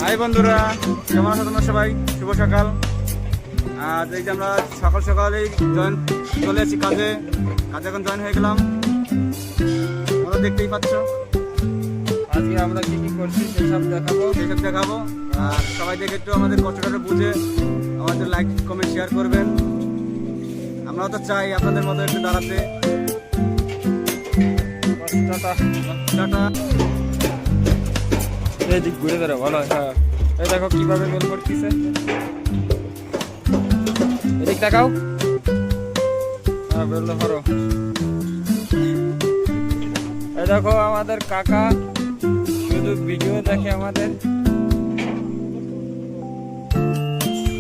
High বন্ধুরা, কেমন আছো তোমরা সবাই? শুভ সকাল। আজ এই যে আমরা সকাল সকালেই চলে এসেছি কাজে এখন জয়েন হয়ে গেলাম। তোমরা দেখতেই পাচ্ছ আজকে আমরা কি কি করছি সেসব দেখাবো। আর সবাই দেখে একটু আমাদের কষ্টটা বুঝে আমাদের লাইক কমেন্ট শেয়ার করবেন। আমরাও তো চাই আপনাদের মতো একটু দাঁড়াতে। টাটা। এই দিক ঘুরে দাঁড়া ভালো। হ্যাঁ, এই দেখো কিভাবে বেল করতেছে, এদিক দেখাও। হ্যাঁ, বেল ধরো। এই দেখো আমাদের কাকা শুধু ভিডিও দেখে আমাদের।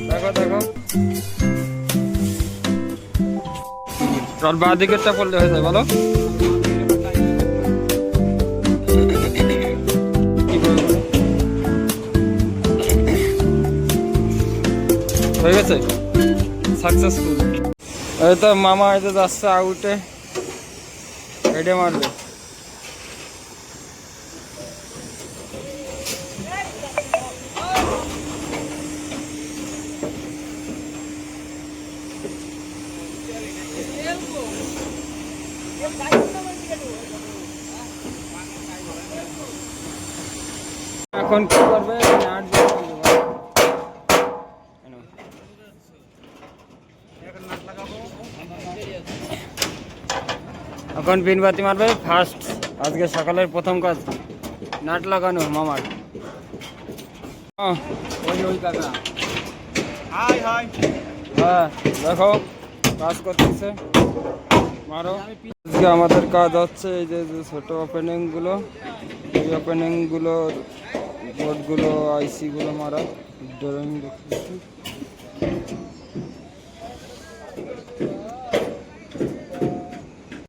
দেখো দেখো, আর বাঁ দিকেরটা পড়লে হয়ে যায়। বলো হয়ে গেছে, সাকসেসফুল। এই তো মামা হয়তো যাচ্ছে আউটে, হেডে মারবে। এখন কি করবে? এখন বিনবাতি মারবে ফার্স্ট। আজকে সকালের প্রথম কাজ নাট লাগানো মামার। ওই কাকা হাই হাই। হ্যাঁ দেখো কাজ করতেছে, মারো। আজকে আমাদের কাজ হচ্ছে এই যে ছোট ওপেনিং গুলো, এই ওপেনিং গুলো, বোর্ড গুলো, আইসি গুলো মারা, ড্রয়িং দেখতেছি।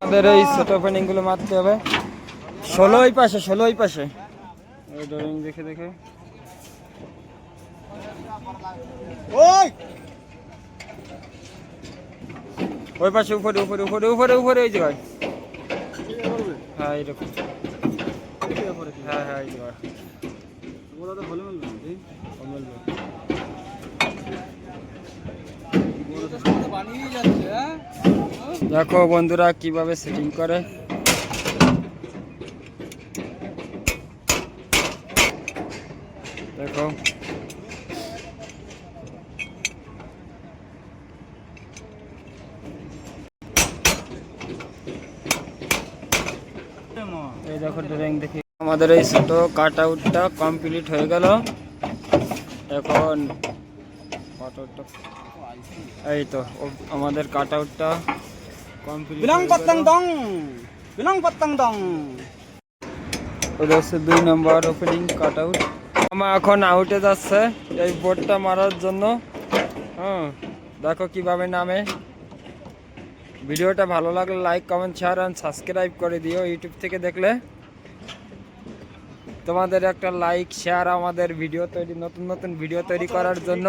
আমাদের এই ছোট ওপেনিং গুলো মারতে হবে। 16 পাশে এই ড্রয়িং দেখে দেখে। ওই পাশে উপরে উপরে উপরে উপরে উপরে এই জায়গায়। হ্যাঁ এরকম। হ্যাঁ হ্যাঁ এই জায়গায় দেখো বন্ধুরা কিভাবে সেটিং করে। দেখো এই দেখো ড্রয়িং দেখি। আমাদের এই ছোট কাট আউটটা কমপ্লিট হয়ে গেল। এখন এই তো আমাদের কাট আউটটা কমপ্লিট। ওটা হচ্ছে 2 নম্বর ওপেনিং কাট আউট। আমার এখন আউটে যাচ্ছে এই বোর্ডটা মারার জন্য। হ্যাঁ দেখো কিভাবে নামে। ভিডিওটা ভালো লাগলে লাইক কমেন্ট শেয়ার আর সাবস্ক্রাইব করে দিও। ইউটিউব থেকে দেখলে তোমাদের একটা লাইক শেয়ার আমাদের ভিডিও তৈরি, নতুন নতুন ভিডিও তৈরি করার জন্য।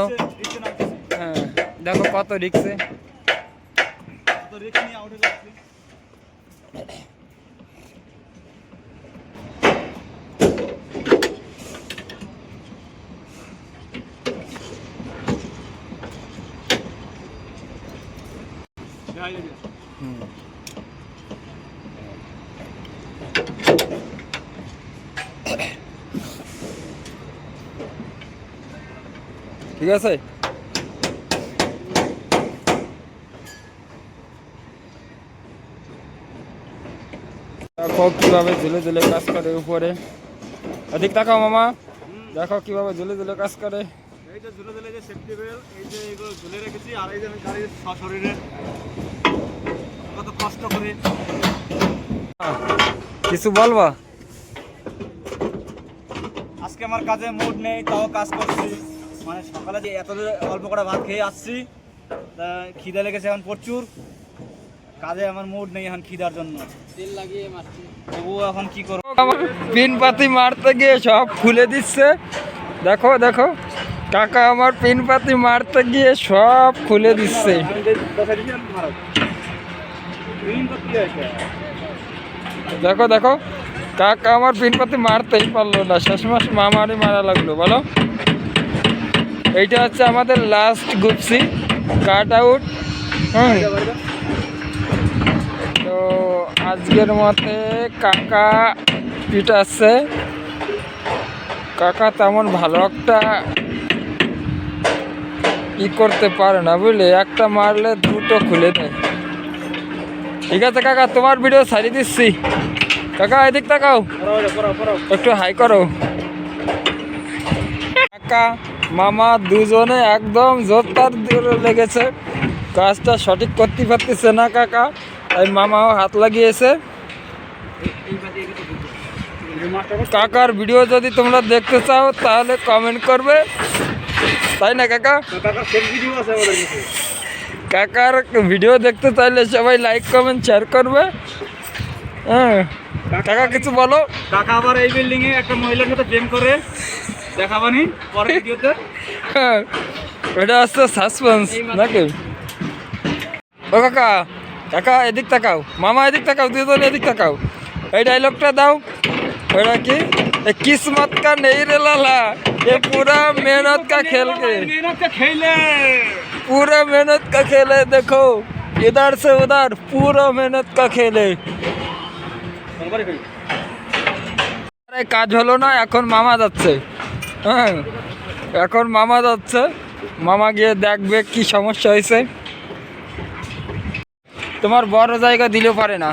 হ্যাঁ দেখো কত রিক্সে। ঠিক আছে, দেখো কিভাবে ঝুলে ঝুলে কাজ করে উপরে। এদিক তাকাও মামা, দেখো কিভাবে ঝুলে ঝুলে কাজ করে। এই যে ঝুলে ঝুলে যে সেফটি বেল্ট, এই যে এগুলো ঝুলে রেখেছি। আর এই যে আমি গাড়ির শরীরে কত কষ্ট করে। কিছু বলবা? আজকে আমার কাজে মুড নেই, তাও কাজ করছি। মানে সকালে যে এত অল্প করে ভাত খেয়ে আসছি, তা খিদে লেগেছে এখন প্রচুর। কাজে আমার মুড নেই এখন খিদার জন্য। তেল লাগিয়ে মারছি, তবুও এখন কি করবো। পিন পাতি মারতে গিয়ে সব খুলে দিচ্ছে। দেখো দেখো কাকা আমার পিন পাতি মারতে গিয়ে সব খুলে দিচ্ছে। দেখো দেখো কাকা আমার পিন পাতি মারতেই পারলো না, শেষমাস মামারই মারা লাগলো। বলো, এইটা হচ্ছে আমাদের লাস্ট গুপসি কাট আউট। তো আজকের মতে কাকা পিটাচ্ছে। কাকা তেমন ভালো একটা ই করতে পারে না, বুঝলে, একটা মারলে দুটো খুলে দেয়। ঠিক আছে কাকা, তোমার ভিডিও ছাড়িয়ে দিচ্ছি। কাকা এদিক তাকাও, একটু হাই করো। কাকা মামা দুজনে একদম জোরদার লেগেছে, কাজটা সঠিক করতে পারতেছে না কাকা, তাই মামাও হাত লাগিয়েছে। কাকার ভিডিও যদি তোমরা দেখতে চাও তাহলে কমেন্ট করবে, তাই না কাকা? কাকার ভিডিও দেখতে চাইলে সবাই লাইক কমেন্ট শেয়ার করবে। হ্যাঁ কাকা কিছু বলো। কাকা আবার এই বিল্ডিং এ একটা মহিলার সাথে প্রেম করে, দেখাবানি পরের ভিডিওতে। হ্যাঁ, এটা হচ্ছে সাসপেন্স নাকি? ও কাকা, কাকা এদিক তাকাও, মামা এদিক তাকাও, দুজন এদিক তাকাও। এই ডায়লগটা দাও। ওটা কি? किस्मत का नहीं रे लाला, ये पूरा मेहनत का खेल के, मेहनत का खेल है, पूरा मेहनत का खेल है। देखो इधर से उधर पूरा मेहनत का खेल है। কাজ হলো না, এখন মামা যাচ্ছে। হ্যাঁ, এখন মামা যাচ্ছে, মামা গিয়ে দেখবে কি সমস্যা হয়েছে। তোমার বড় জায়গা দিলেও পারে না।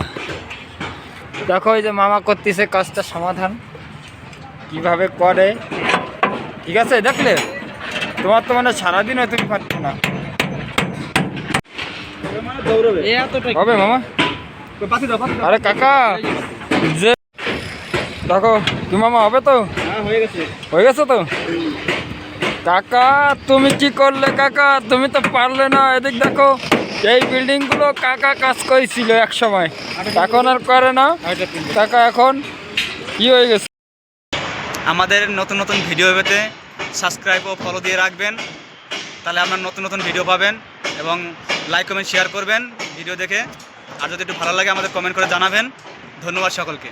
দেখো এই যে মামা করতেছে কাজটা সমাধান কিভাবে করে। ঠিক আছে, দেখলে তোমার তো মানে সারাদিন তুমি পারছো না। হবে মামা? আরে কাকা যে দেখো কি মামা, হবে তো? হয়ে গেছে তো কাকা। তুমি কি করলে কাকা? তুমি তো পারলে না। এদিক দেখো, এই বিল্ডিং গুলো কাকা কাজ করেছিল এক সময়, এখন আর করে না কাকা। এখন কি হয়ে গেছে? আমাদের নতুন নতুন ভিডিও পেতে সাবস্ক্রাইব ও ফলো দিয়ে রাখবেন, তাহলে আপনার নতুন নতুন ভিডিও পাবেন। এবং লাইক কমেন্ট শেয়ার করবেন ভিডিও দেখে। আর যদি একটু ভালো লাগে আমাদের কমেন্ট করে জানাবেন। ধন্যবাদ সকলকে।